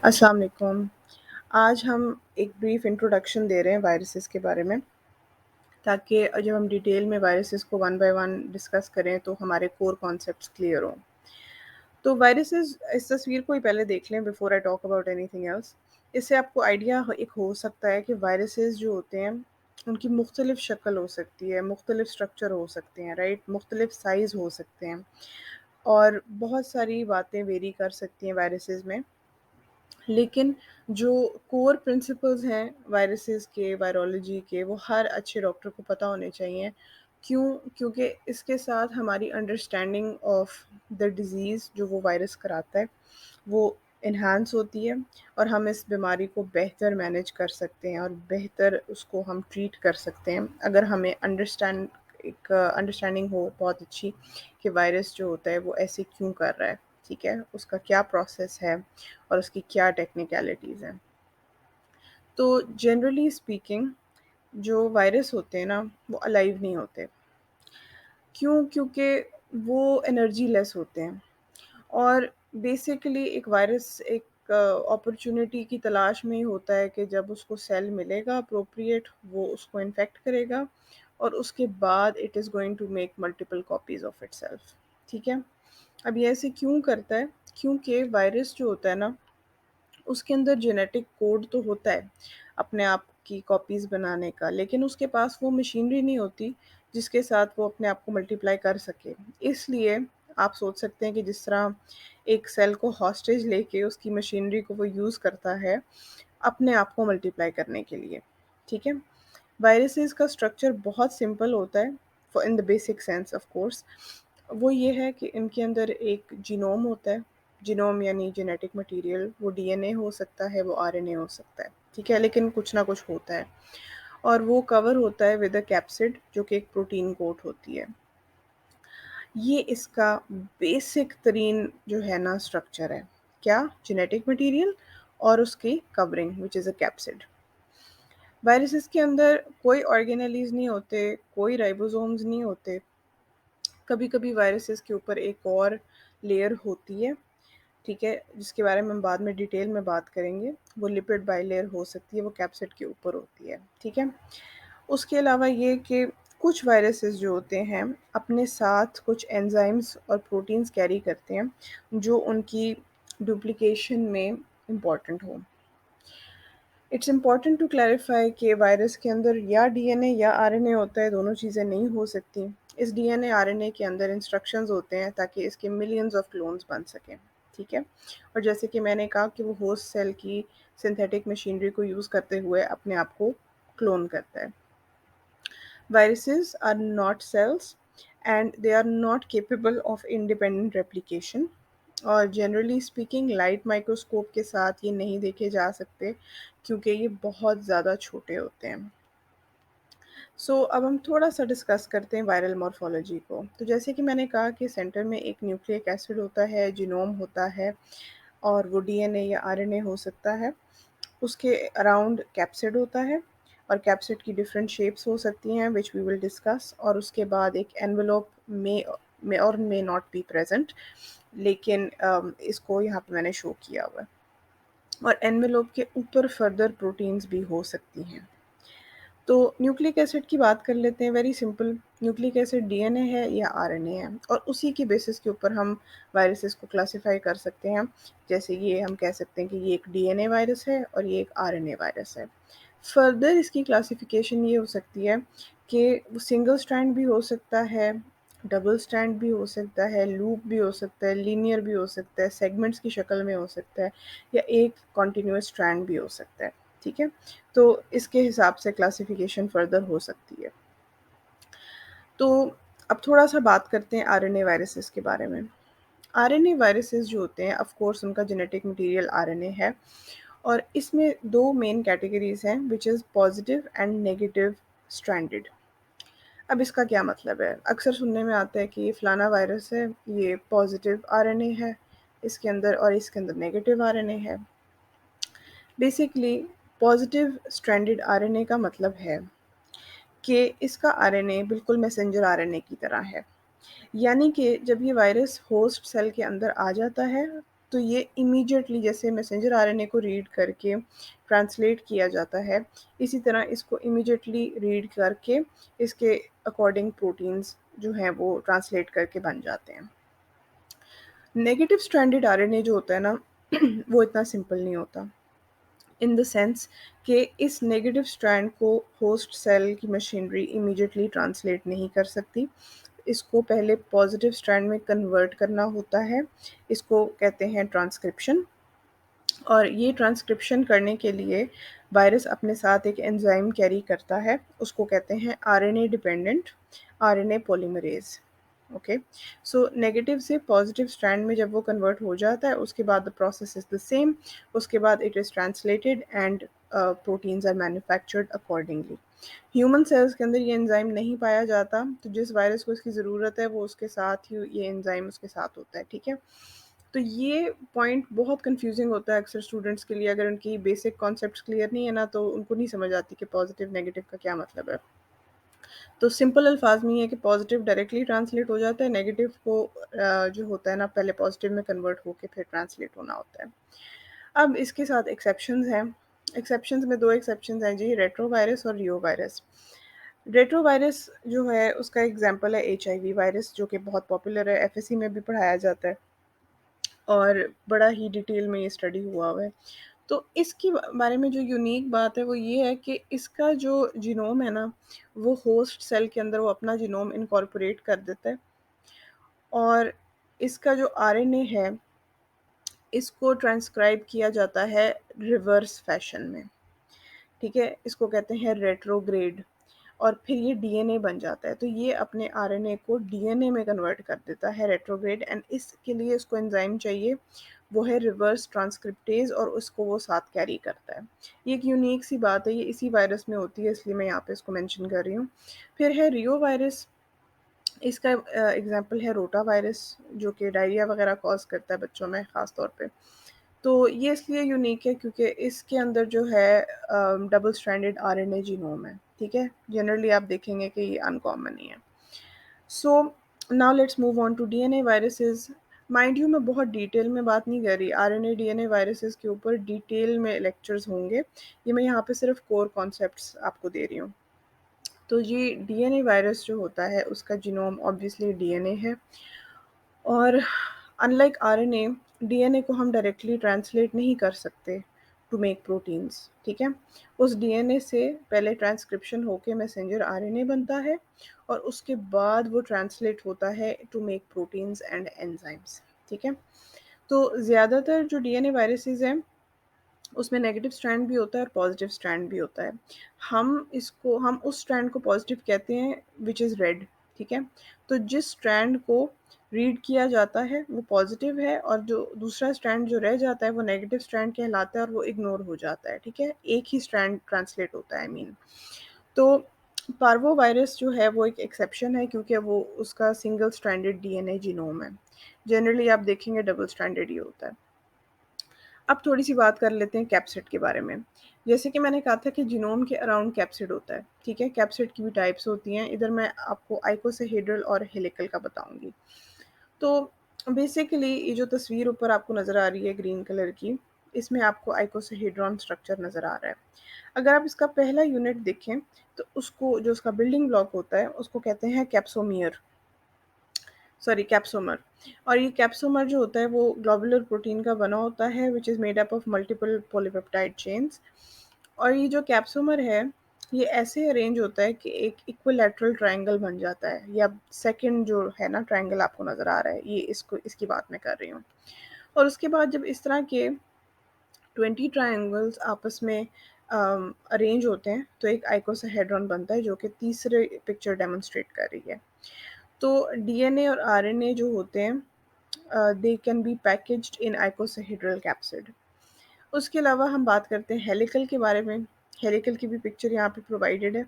अस्सलाम वालेकुम। आज हम एक ब्रीफ इंट्रोडक्शन दे रहे हैं वायरसेस के बारे में, ताकि जब हम डिटेल में वायरसेस को वन बाय वन डिस्कस करें तो हमारे कोर कॉन्सेप्ट्स क्लियर हों। तो वायरसेस इस तस्वीर को ही पहले देख लें before I talk about anything else. इससे आपको आइडिया एक हो सकता है कि वायरसेस जो होते हैं उनकी मुख्तलिफ शक्ल हो सकती है, मुख्तलिफ स्ट्रक्चर हो सकते हैं, राइट? मुख्तलिफ साइज़ हो सकते हैं और बहुत सारी बातें वेरी कर सकती हैं वायरसेस में। लेकिन जो कोर प्रिंसिपल्स हैं वायरसेस के, वायरोलॉजी के, वो हर अच्छे डॉक्टर को पता होने चाहिए। क्यों? क्योंकि इसके साथ हमारी अंडरस्टैंडिंग ऑफ द डिज़ीज़ जो वो वायरस कराता है, वो एनहांस होती है और हम इस बीमारी को बेहतर मैनेज कर सकते हैं और बेहतर उसको हम ट्रीट कर सकते हैं, अगर हमें एक अंडरस्टैंडिंग हो बहुत अच्छी कि वायरस जो होता है वो ऐसे क्यों कर रहा है, ठीक है? उसका क्या प्रोसेस है और उसकी क्या टेक्निकलिटीज़ हैं। तो जनरली स्पीकिंग जो वायरस होते हैं ना, वो अलाइव नहीं होते। क्यों? क्योंकि वो एनर्जी लेस होते हैं और बेसिकली एक वायरस एक अपॉर्चुनिटी की तलाश में ही होता है कि जब उसको सेल मिलेगा अप्रोप्रिएट, वो उसको इन्फेक्ट करेगा और उसके बाद it is going to make multiple copies of itself, ठीक है? अब ये ऐसे क्यों करता है? क्योंकि वायरस जो होता है ना, उसके अंदर जेनेटिक कोड तो होता है अपने आप की कॉपीज़ बनाने का, लेकिन उसके पास वो मशीनरी नहीं होती जिसके साथ वो अपने आप को मल्टीप्लाई कर सके। इसलिए आप सोच सकते हैं कि जिस तरह एक सेल को हॉस्टेज लेके उसकी मशीनरी को वो यूज़ करता है अपने आप को मल्टीप्लाई करने के लिए, ठीक है? वायरसेस का स्ट्रक्चर बहुत सिंपल होता है for in the basic sense of course. वो ये है कि इनके अंदर एक जीनोम होता है। जीनोम यानी जेनेटिक मटेरियल, वो डीएनए हो सकता है, वो आरएनए हो सकता है, ठीक है? लेकिन कुछ ना कुछ होता है और वो कवर होता है विद अ कैप्सिड जो कि एक प्रोटीन कोट होती है। ये इसका बेसिक तरीन जो है ना स्ट्रक्चर है। क्या? जेनेटिक मटेरियल और उसकी covering which is a capsid. Viruses के अंदर कोई ऑर्गेनेलीज़ नहीं होते, कोई राइबोसोम्स नहीं होते। कभी-कभी वायरसेस के ऊपर एक और लेयर होती है, ठीक है? जिसके बारे में हम बाद में डिटेल में बात करेंगे। वो लिपिड बाइलेयर हो सकती है, वो कैप्सिड के ऊपर होती है, ठीक है? उसके अलावा ये कि कुछ वायरसेस जो होते हैं, अपने साथ कुछ एंजाइम्स और प्रोटीन्स कैरी करते हैं, जो उनकी डुप्लिकेशन में इम्पोर्टेंट हों। इट्स इम्पॉर्टेंट टू क्लैरिफाई कि वायरस के अंदर या डीएनए या आरएनए होता है, दोनों चीज़ें नहीं हो सकती। इस डीएनए आरएनए के अंदर इंस्ट्रक्शंस होते हैं ताकि इसके मिलियंस ऑफ क्लोन्स बन सकें, ठीक है? और जैसे कि मैंने कहा कि वो होस्ट सेल की सिंथेटिक मशीनरी को यूज़ करते हुए अपने आप को क्लोन करता है। Viruses are not cells and they are not capable of independent replication और जनरली स्पीकिंग लाइट माइक्रोस्कोप के साथ ये नहीं देखे जा सकते क्योंकि ये बहुत ज़्यादा छोटे होते हैं। अब हम थोड़ा सा डिस्कस करते हैं वायरल मॉर्फोलॉजी को। तो जैसे कि मैंने कहा कि सेंटर में एक न्यूक्लिक एसिड होता है, जीनोम होता है और वो डीएनए या आरएनए हो सकता है। उसके अराउंड कैप्सिड होता है और कैप्सिड की डिफरेंट शेप्स हो सकती हैं विच वी विल डिस्कस, और उसके बाद एक एनवेलोप में और मे नॉट बी प्रेजेंट, लेकिन इसको यहाँ पे मैंने शो किया हुआ है। और एनवेलोप के ऊपर फर्दर प्रोटीन्स भी हो सकती हैं। तो न्यूक्लिक एसिड की बात कर लेते हैं। Very simple, nucleic acid DNA है या आरएनए है और उसी की बेसिस के ऊपर हम वायरसेस को क्लासिफाई कर सकते हैं। जैसे ये हम कह सकते हैं कि ये एक डीएनए वायरस है और ये एक आरएनए वायरस है। फर्दर इसकी क्लासिफिकेशन ये हो सकती है कि वो सिंगल स्ट्रैंड भी हो सकता है, डबल स्ट्रैंड भी हो सकता है, लूप भी हो सकता है, लीनियर भी हो सकता है, सेगमेंट्स की शक्ल में हो सकता है या एक कॉन्टिन्यूस स्ट्रैंड भी हो सकता है, ठीक है? तो इसके हिसाब से क्लासिफिकेशन फर्दर हो सकती है। तो अब थोड़ा-सा बात करते हैं आरएनए वायरसेस के बारे में। आरएनए वायरसेस जो होते हैं ऑफ कोर्स उनका जेनेटिक मटेरियल आरएनए है और इसमें 2 मेन कैटेगरीज़ हैं which is positive and negative stranded. अब इसका क्या मतलब है? अक्सर सुनने में आता है कि ये फलाना वायरस है, ये पॉज़िटिव आरएनए है इसके अंदर और इसके अंदर नेगेटिव आरएनए है। बेसिकली पॉज़िटिव स्ट्रैंडेड आरएनए का मतलब है कि इसका आरएनए बिल्कुल मैसेंजर आरएनए की तरह है। यानी कि जब ये वायरस होस्ट सेल के अंदर आ जाता है, तो ये इमीडिएटली जैसे मैसेंजर आरएनए को रीड करके ट्रांसलेट किया जाता है, इसी तरह इसको इमीडिएटली रीड करके इसके अकॉर्डिंग प्रोटीन्स जो हैं वो ट्रांसलेट करके बन जाते हैं। नेगेटिव स्ट्रैंडेड आरएनए जो होता है ना वो इतना सिंपल नहीं होता, इन द सेंस कि इस नेगेटिव स्ट्रैंड को होस्ट सेल की मशीनरी इमीडिएटली ट्रांसलेट नहीं कर सकती। इसको पहले पॉजिटिव स्ट्रैंड में कन्वर्ट करना होता है, इसको कहते हैं ट्रांसक्रिप्शन। और ये ट्रांसक्रिप्शन करने के लिए वायरस अपने साथ एक एंजाइम कैरी करता है, उसको कहते हैं RNA dependent RNA polymerase. Okay, so negative से पॉजिटिव स्ट्रैंड में जब वो कन्वर्ट हो जाता है, उसके बाद the process is the same. उसके बाद it is translated and proteins are manufactured accordingly. Human cells के अंदर ये एंजाइम नहीं पाया जाता, तो जिस वायरस को इसकी ज़रूरत है वो उसके साथ ही ये एंजाइम उसके साथ होता है, ठीक है। तो ये पॉइंट बहुत कंफ्यूजिंग होता है अक्सर स्टूडेंट्स के लिए, अगर उनकी बेसिक कॉन्सेप्ट्स क्लियर नहीं है ना, तो उनको नहीं समझ आती कि पॉजिटिव नेगेटिव का क्या मतलब है। तो सिंपल अल्फाज में ये है कि पॉजिटिव डायरेक्टली ट्रांसलेट हो जाता है, नेगेटिव को जो होता है ना पहले पॉजिटिव में कन्वर्ट होके फिर ट्रांसलेट होना होता है। अब इसके साथ एक्सेप्शंस हैं। एक्सेप्शंस में 2 एक्सेप्शंस हैं जी, रेट्रो वायरस और रियो वायरस। रेट्रो वायरस जो है उसका एग्जांपल है एचआईवी वायरस, जो कि बहुत पॉपुलर है, एफएससी में भी पढ़ाया जाता है और बड़ा ही डिटेल में ये स्टडी हुआ है। तो इसके बारे में जो यूनिक बात है वो ये है कि इसका जो जीनोम है ना, वो होस्ट सेल के अंदर वो अपना जीनोम इनकॉर्पोरेट कर देता है, और इसका जो आरएनए है इसको ट्रांसक्राइब किया जाता है रिवर्स फैशन में, ठीक है, इसको कहते हैं रेट्रोग्रेड, और फिर ये डीएनए बन जाता है। तो ये अपने आरएनए को डीएनए में कन्वर्ट कर देता है रेट्रोग्रेड, एंड इसके लिए इसको एंजाइम चाहिए, वो है रिवर्स ट्रांसक्रिप्टेज, और उसको वो साथ कैरी करता है। ये एक यूनिक सी बात है, ये इसी वायरस में होती है, इसलिए मैं यहाँ पे इसको मेंशन कर रही हूँ। फिर है रियो वायरस, इसका एग्जांपल है रोटा वायरस, जो कि डायरिया वगैरह कॉज करता है बच्चों में ख़ास तौर पे। तो ये इसलिए यूनिक है क्योंकि इसके अंदर जो है डबल स्ट्रैंडेड आरएनए जीनोम है, ठीक है। जनरली आप देखेंगे कि ये अनकॉमन ही है। So now let's move on to DNA viruses. Mind you मैं बहुत डिटेल में बात नहीं कर रही, आरएनए डीएनए वायरसेस के ऊपर डिटेल में लेक्चर्स होंगे, ये मैं यहाँ पे सिर्फ कोर कॉन्सेप्ट्स आपको दे रही हूँ। तो ये डीएनए वायरस जो होता है उसका जीनोम ऑब्वियसली डीएनए है, और अनलाइक आरएनए, डीएनए को हम डायरेक्टली ट्रांसलेट नहीं कर सकते टू मेक प्रोटीन्स, ठीक है। उस डीएनए से पहले ट्रांसक्रिप्शन होके मैसेंजर आरएनए बनता है, और उसके बाद वो ट्रांसलेट होता है to make proteins and enzymes, ठीक है। तो ज़्यादातर जो डीएनए वायरसेस हैं उसमें नेगेटिव स्ट्रैंड भी होता है और पॉजिटिव स्ट्रैंड भी होता है। हम उस स्ट्रैंड को पॉजिटिव कहते हैं विच इज़ रेड, ठीक है। तो जिस स्ट्रैंड को रीड किया जाता है वो पॉजिटिव है, और जो दूसरा स्ट्रैंड जो रह जाता है वो नेगेटिव स्ट्रैंड कहलाता है, और वो इग्नोर हो जाता है, ठीक है। एक ही स्ट्रैंड ट्रांसलेट होता है, आई मीन। तो पार्वो वायरस जो है वो एक एक्सेप्शन है, क्योंकि वो उसका सिंगल स्ट्रैंडेड डीएनए जीनोम है। जनरली आप देखेंगे डबल स्ट्रैंडेड ही होता है। अब थोड़ी-सी बात कर लेते हैं कैप्सिड के बारे में। जैसे कि मैंने कहा था कि जीनोम के अराउंड कैप्सिड होता है, ठीक है? कैप्सिड की भी टाइप्स होती हैं, इधर मैं आपको आइकोसाहेड्रल और हेलिकल का बताऊँगी। तो बेसिकली ये जो तस्वीर ऊपर आपको नज़र आ रही है ग्रीन कलर की, इसमें आपको आइकोसाहेड्रॉन स्ट्रक्चर नज़र आ रहा है। अगर आप इसका पहला यूनिट देखें, तो उसको जो उसका बिल्डिंग ब्लॉक होता है, उसको कहते हैं कैप्सोमियर, सॉरी कैप्सोमर। और ये कैप्सोमर जो होता है वो ग्लोबुलर प्रोटीन का बना होता है which is made up of multiple polypeptide chains. और ये जो कैप्सोमर है ये ऐसे अरेंज होता है कि एक इक्विलैटरल ट्रायंगल बन जाता है, या सेकंड जो है ना ट्रायंगल आपको नज़र आ रहा है, ये इसकी बात मैं कर रही हूँ। और उसके बाद जब इस तरह के 20 ट्रायंगल्स आपस में अरेंज होते हैं तो एक आइकोसाहेड्रॉन बनता है, जो कि तीसरे पिक्चर डेमोन्स्ट्रेट कर रही है। तो डीएनए और आरएनए जो होते हैं they can be packaged in आइकोसाहेड्रल capsid. उसके अलावा हम बात करते हैं हेलिकल के बारे में। हेलिकल की भी पिक्चर यहाँ पे प्रोवाइडेड है।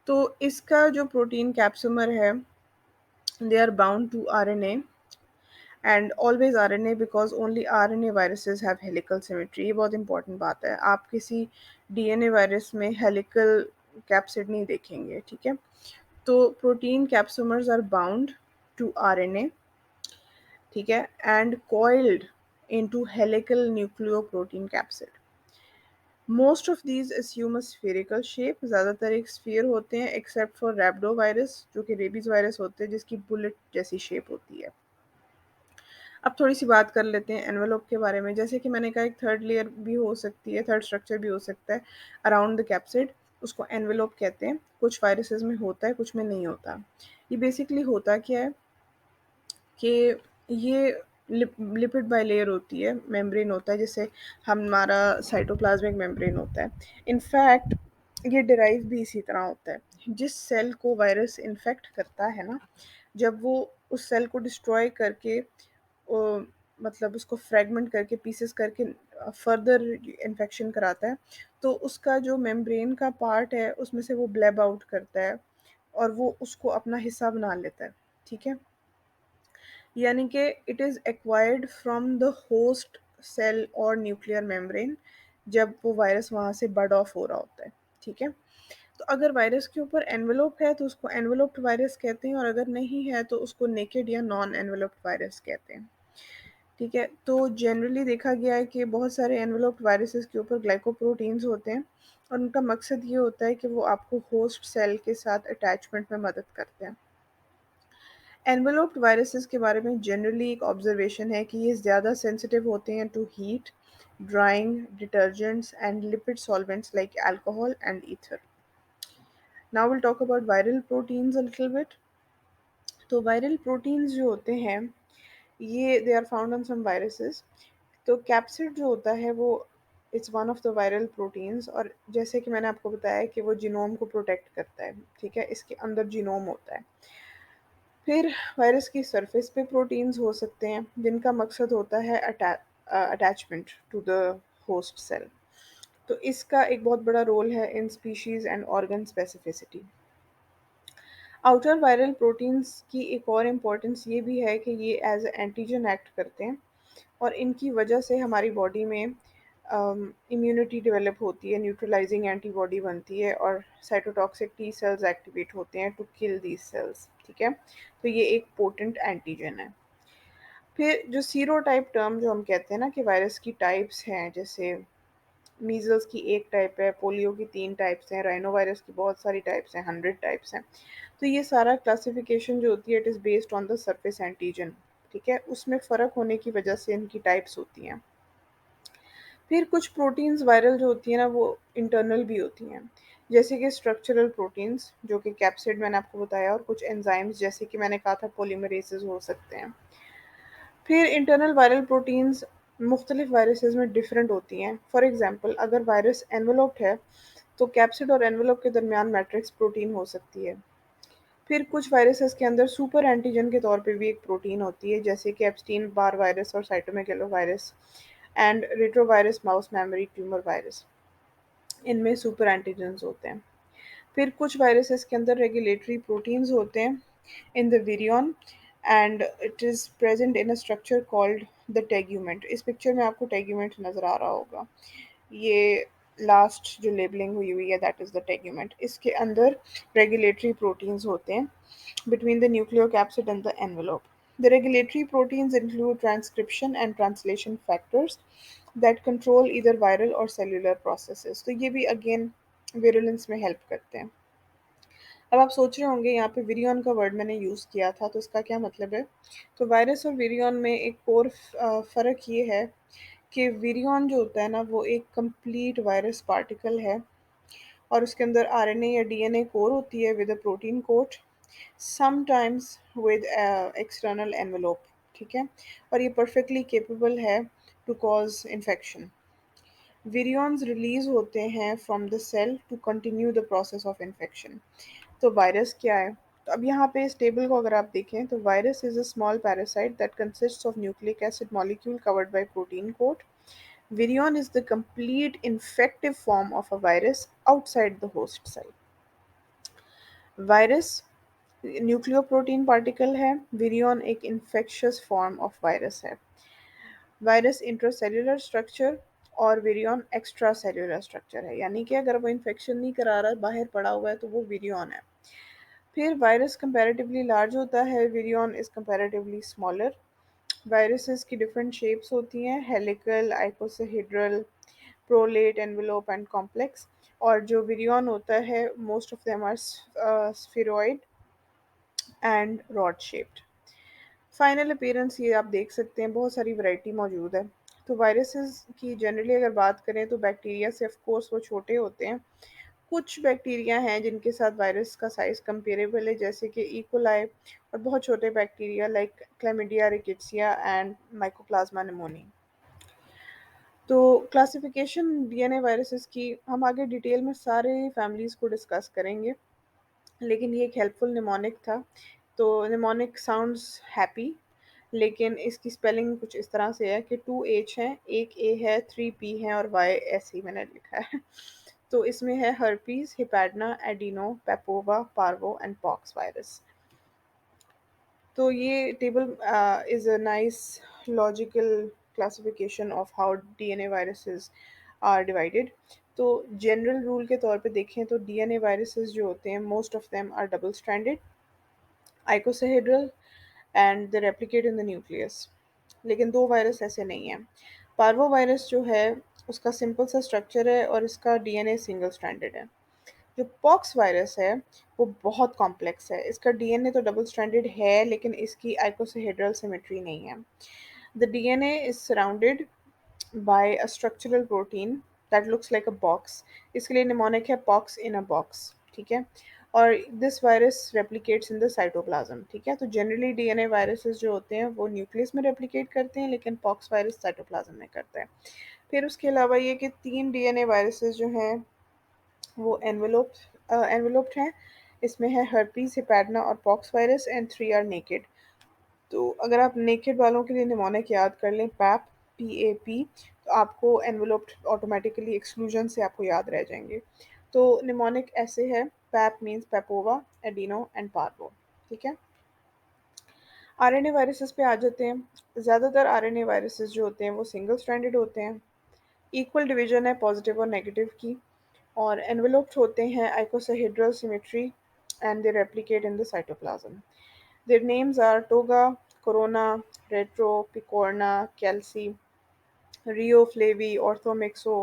तो इसका जो प्रोटीन कैप्सोमर है, they are bound to RNA and always RNA, because only RNA viruses have helical symmetry. ये बहुत इंपॉर्टेंट बात है, आप किसी डीएनए वायरस में हेलिकल कैप्सिड नहीं देखेंगे, ठीक है। तो protein capsomers are bound to RNA, ठीक है, and coiled into helical nucleoprotein capsid. Most of these assume a spherical shape, ज़्यादातर एक स्फीयर होते हैं except for rhabdovirus जो कि रेबीज वायरस होते हैं जिसकी बुलेट जैसी शेप होती है। अब थोड़ी सी बात कर लेते हैं एनवेलोप के बारे में। जैसे कि मैंने कहा एक थर्ड लेयर भी हो सकती है, थर्ड स्ट्रक्चर भी हो सकता है अराउंड द कैप्सिड, उसको एनवेलोप कहते हैं। कुछ वायरसेस में होता है, कुछ में नहीं होता। ये बेसिकली होता क्या है कि ये लिपिड बाइलेयर होती है, मेम्ब्रेन होता है, जैसे हमारा साइटोप्लाज्मिक मेम्ब्रेन होता है। इनफैक्ट ये डिराइव भी इसी तरह होता है। जिस सेल को वायरस इन्फेक्ट करता है ना, जब वो उस सेल को डिस्ट्रॉय करके मतलब उसको फ्रेगमेंट करके पीसेस करके फर्दर इन्फेक्शन कराता है, तो उसका जो मेम्ब्रेन का पार्ट है उसमें से वो ब्लेब आउट करता है और वो उसको अपना हिस्सा बना लेता है। ठीक है, यानी कि it is acquired from the host cell और न्यूक्लियर मेम्ब्रेन जब वो वायरस वहाँ से बर्ड ऑफ हो रहा होता है। ठीक है, तो अगर वायरस के ऊपर एनवेलोप है तो उसको एनवेलोप्ड वायरस कहते हैं, और अगर नहीं है तो उसको नेकेड या नॉन एनवेलोप्ड वायरस कहते हैं। ठीक है, तो जनरली देखा गया है कि बहुत सारे एनवेलोप्ड वायरसेस के ऊपर ग्लाइकोप्रोटीन्स होते हैं और उनका मकसद ये होता है कि वो आपको होस्ट सेल के साथ अटैचमेंट में मदद करते हैं। एनवेलोप्ड वायरसेस के बारे में जनरली एक ऑब्जर्वेशन है कि ये ज़्यादा सेंसिटिव होते हैं to heat, drying, detergents and lipid solvents like alcohol and ether. Now will talk about viral proteins a little bit. तो वायरल प्रोटीन्स जो होते हैं ये they are found on some viruses. तो कैप्सिड जो होता है वो it's one of the viral proteins, और जैसे कि मैंने आपको बताया कि वो जीनोम को प्रोटेक्ट करता है। ठीक है, इसके अंदर जीनोम होता है। फिर वायरस की सरफेस पे प्रोटीन्स हो सकते हैं जिनका मकसद होता है attachment to the host cell. तो इसका एक बहुत बड़ा रोल है in species and organ specificity. Outer viral proteins की एक और इम्पोर्टेंस ये भी है कि ये एज एंटीजन एक्ट करते हैं और इनकी वजह से हमारी बॉडी में इम्यूनिटी डेवलप होती है, न्यूट्रलाइजिंग एंटीबॉडी बनती है और साइटोटॉक्सिक टी सेल्स एक्टिवेट होते हैं टू किल दीज सेल्स। ठीक है, तो ये एक पोटेंट एंटीजन है। फिर जो सीरो टाइप टर्म जो हम कहते हैं ना कि वायरस की टाइप्स हैं, जैसे मीजल्स की एक टाइप है, पोलियो की 3 टाइप्स हैं, राइनो वायरस की बहुत सारी टाइप्स हैं, 100 टाइप्स हैं। तो ये सारा क्लासिफिकेशन जो होती है it is based on the surface antigen. ठीक है, उसमें फ़र्क होने की वजह से इनकी टाइप्स होती हैं। फिर कुछ प्रोटीन्स वायरल जो होती हैं ना वो इंटरनल भी होती हैं, जैसे कि स्ट्रक्चरल प्रोटीन्स जो कि कैप्सिड मैंने आपको बताया, और कुछ एंजाइम्स जैसे कि मैंने कहा था पोलीमरेसेस हो सकते हैं। फिर इंटरनल वायरल प्रोटीन्स मुख्तलिफ वायरसेस में डिफरेंट होती हैं। फॉर एग्जांपल अगर वायरस एनवेलोप्ड है तो कैप्सिड और एनवेलोप के दरमियान मैट्रिक्स प्रोटीन हो सकती है। फिर कुछ वायरसेस के अंदर सुपर एंटीजन के तौर पे भी एक प्रोटीन होती है, जैसे कि एप्स्टीन बार वायरस और cytomegalo virus and retrovirus mouse memory tumour virus. इनमें सुपर एंटीजन्स होते हैं। फिर कुछ वायरसेस के अंदर रेगुलेटरी प्रोटीन्स होते हैं in the virion and it is present in a structure called the tegument. इस पिक्चर में आपको टेग्यूमेंट नज़र आ रहा होगा। ये लास्ट जो लेबलिंग हुई हुई है दैट इज़ द टेग्यूमेंट। इसके अंदर रेगुलेटरी प्रोटीन्स होते हैं between the nucleocapsid and the envelope. The regulatory proteins include transcription and translation factors that control either viral or cellular processes. तो ये भी again virulence में help करते हैं। अब आप सोच रहे होंगे यहाँ पे विरियन का वर्ड मैंने यूज़ किया था तो इसका क्या मतलब है। तो वायरस और विरियन में एक और फ़र्क ये है कि विरियन जो होता है ना वो एक कंप्लीट वायरस पार्टिकल है और उसके अंदर आरएनए या डीएनए कोर होती है with a protein coat, sometimes with external envelope. ठीक है, और ये परफेक्टली केपेबल है to cause infection. Virions release होते हैं from the cell to continue the process of infection. तो वायरस क्या है, तो अब यहाँ पे इस टेबल को अगर आप देखें तो virus is a small parasite that consists of nucleic acid molecule covered by protein coat. Virion is the complete infective form of a virus outside the host cell. Virus nucleoprotein particle है, virion एक infectious form of virus है। Virus intracellular structure और virion extra cellular structure है, यानी कि अगर वो infection नहीं करा रहा बाहर पड़ा हुआ है तो वो विरियन है। फिर वायरस कंपैरेटिवली लार्ज होता है, virion is comparatively smaller. Viruses की डिफरेंट शेप्स होती हैं, helical, icosahedral, prolate, envelope and complex. और जो विरियन होता है, most of them are spheroid and rod shaped. Final appearance ये आप देख सकते हैं, बहुत सारी वैरायटी मौजूद है। तो वायरसेस की जनरली अगर बात करें तो बैक्टीरिया से ऑफ कोर्स वो छोटे होते हैं। कुछ बैक्टीरिया हैं जिनके साथ वायरस का साइज कंपेरेबल है, जैसे कि इकोलाई, और बहुत छोटे bacteria like chlamydia, rickettsia and mycoplasma pneumoniae. तो क्लासिफिकेशन डीएनए वायरसेस की हम आगे डिटेल में सारे फैमिलीज़ को डिस्कस करेंगे, लेकिन ये एक हेल्पफुल निमोनिक था। तो निमोनिक साउंड्स हैप्पी, लेकिन इसकी स्पेलिंग कुछ इस तरह से है कि 2 एच हैं, एक ए है, 3 पी हैं और वाई ऐसे ही मैंने लिखा है। तो इसमें है herpes, hepadna, adeno, papova, parvo and pox virus. तो ये table is a nice logical classification of how DNA viruses are divided. तो जनरल रूल के तौर पे देखें तो डीएनए वायरसेस जो होते हैं, most of them are double stranded, icosahedral and they replicate in the nucleus. लेकिन दो वायरस ऐसे नहीं हैं। पार्वो वायरस जो है, उसका सिंपल सा स्ट्रक्चर है और इसका डीएनए सिंगल स्ट्रैंडेड है। जो पॉक्स वायरस है, वो बहुत कॉम्प्लेक्स है। इसका डीएनए तो डबल स्ट्रैंडेड है, लेकिन इसकी आइकोसाहेड्रल सिमेट्री नहीं है। The DNA is surrounded by a structural protein that looks like a box। इसके लिए निमोनिक है पॉक्स इन अ बॉक्स। ठीक है। और this virus replicates in the cytoplasm. ठीक है। तो जनरली डीएनए वायरसेस जो होते हैं वो न्यूक्लियस में रेप्लिकेट करते हैं, लेकिन पॉक्स वायरस साइटोप्लाज्म में करता है। फिर उसके अलावा ये कि 3 डीएनए वायरसेस जो हैं वो एनवेलोप्ड हैं। इसमें है हर्पीज, हिपैडना और pox virus, and 3 are naked. तो अगर आप नेकेड वालों के लिए निमोनिक याद कर लें, पैप, PAP, तो आपको एनवेलोप्ड ऑटोमेटिकली एक्सक्लूजन से आपको याद रह जाएंगे। तो निमोनिक ऐसे है, pap means papova, adeno and parvo. ठीक है। आरएनए वायरसेस पे आ जाते हैं। ज़्यादातर आरएनए वायरसेस जो होते हैं वो सिंगल स्ट्रैंडेड होते हैं। इक्वल डिवीजन है पॉजिटिव और नेगेटिव की, और एनवेलोप्ड होते हैं आइकोसाहेड्रल symmetry and they replicate in the cytoplasm. Their names are Toga, Corona, Retro, Picorna, Kelsey, Rio Flavi, Orthomixo,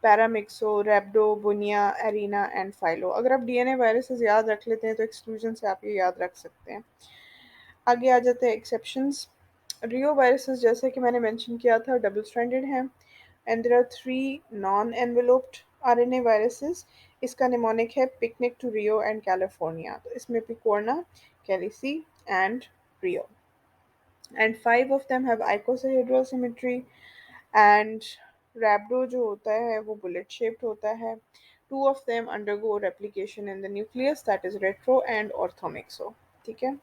Paramixo, Rhabdo, Bunia, Arena and filo. अगर आप डीएनए वायरसेस याद रख लेते हैं तो एक्सक्लूजन से आप ये याद रख सकते हैं। आगे आ जाते हैं एक्सेप्शंस। रियो वायरसेस, जैसे कि मैंने मेंशन किया था, डबल स्ट्रैंडेड हैं। And there are 3 non enveloped RNA viruses. इसका निमोनिक है picnic to Rio and California. तो इसमें picorna, calici and reo. And 5 of them have icosahedral symmetry, and rhabdo जो होता है वो bullet shaped होता है। 2 of them undergo replication in the nucleus, that is retro and orthomixo। ठीक है।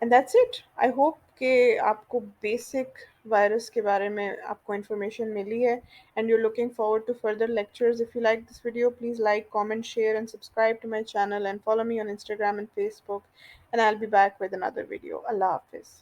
And that's it. I hope कि आपको बेसिक वायरस के बारे में आपको इन्फॉर्मेशन मिली है, and you looking forward to further lectures. If you like this video, please like, comment, share and subscribe to my channel, and follow me on Instagram and Facebook, and I'll be back with another video. Allah Hafiz.